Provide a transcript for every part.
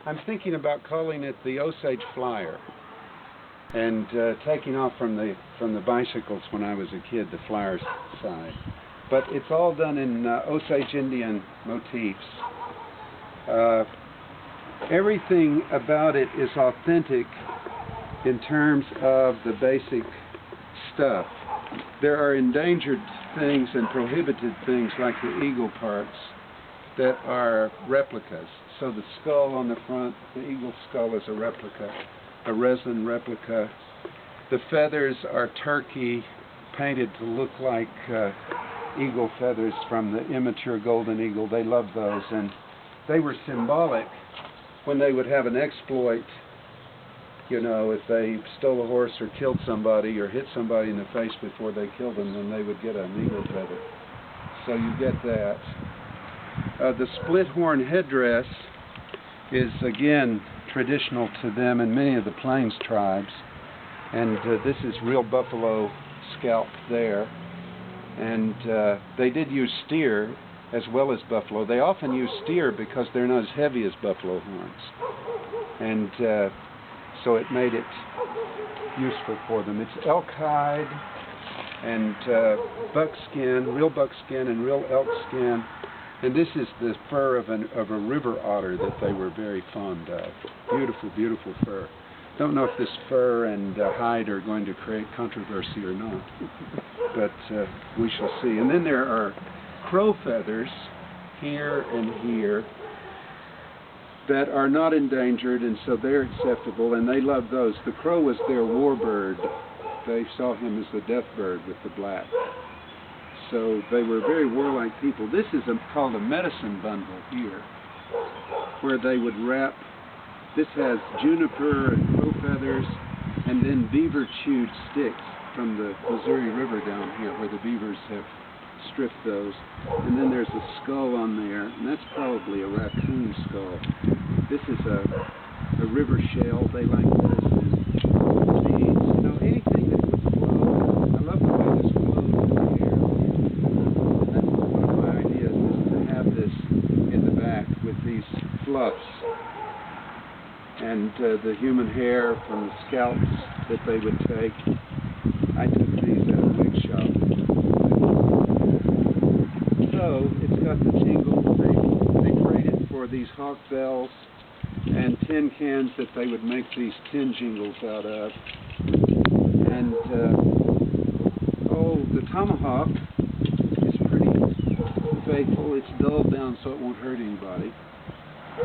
I'm thinking about calling it the Osage Flyer, and taking off from the bicycles when I was a kid, the Flyer side. But it's all done in Osage Indian motifs. Everything about it is authentic in terms of the basic stuff. There are endangered things and prohibited things like the eagle parts that are replicas. So the skull on the front, the eagle skull is a replica, a resin replica. The feathers are turkey painted to look like eagle feathers from the immature golden eagle. They love those, and they were symbolic when they would have an exploit. You know, if they stole a horse or killed somebody or hit somebody in the face before they killed them, then they would get an eagle feather. So you get that. The split horn headdress is again traditional to them and many of the Plains tribes. And this is real buffalo scalp there. And they did use steer as well as buffalo. They often use steer because they're not as heavy as buffalo horns. And so it made it useful for them. It's elk hide and buckskin, real buckskin and real elk skin. And this is the fur of a river otter that they were very fond of. Beautiful, beautiful fur. Don't know if this fur and hide are going to create controversy or not, but we shall see. And then there are crow feathers here and here that are not endangered, and so they're acceptable, and they love those. The crow was their war bird. They saw him as the death bird with the black. So they were very warlike people. This is called a medicine bundle here, where they would wrap. This has juniper and crow feathers, and then beaver chewed sticks from the Missouri River down here, where the beavers have stripped those. And then there's a skull on there, and that's probably a raccoon skull. This is a river shell. They like this, and seeds. You know, anything that would flow. I love the way this flows in the air. And that's one of my ideas, is to have this in the back with these fluffs. And the human hair from the scalps that they would take. I took these at a wig shop. So it's got the jingles. They traded for these hawk bells and tin cans that they would make these tin jingles out of. And the tomahawk is pretty faithful. It's dulled down so it won't hurt anybody.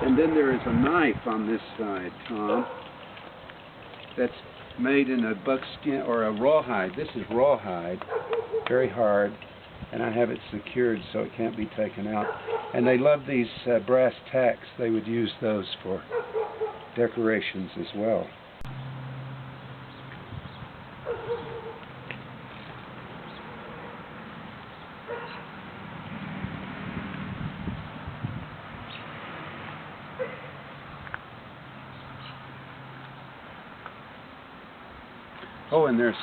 And then there is a knife on this side, Tom, that's made in a buckskin or a rawhide. This is rawhide, very hard, and I have it secured so it can't be taken out. And they love these brass tacks. They would use those for decorations as well. Oh, and there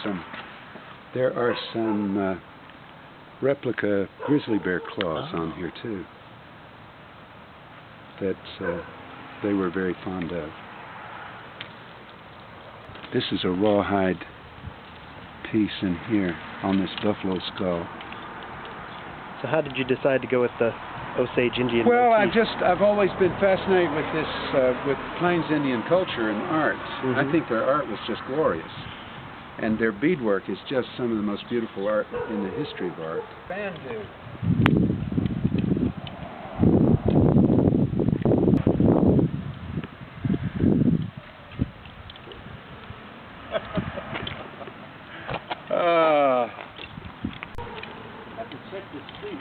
are some replica grizzly bear claws on here too that they were very fond of. This is a rawhide piece in here on this buffalo skull. So how did you decide to go with the Osage Indian Well, motif? I've always been fascinated with this, with Plains Indian culture and art. Mm-hmm. I think their art was just glorious. And their beadwork is just some of the most beautiful art in the history of art. Bandu. I have to check this seat.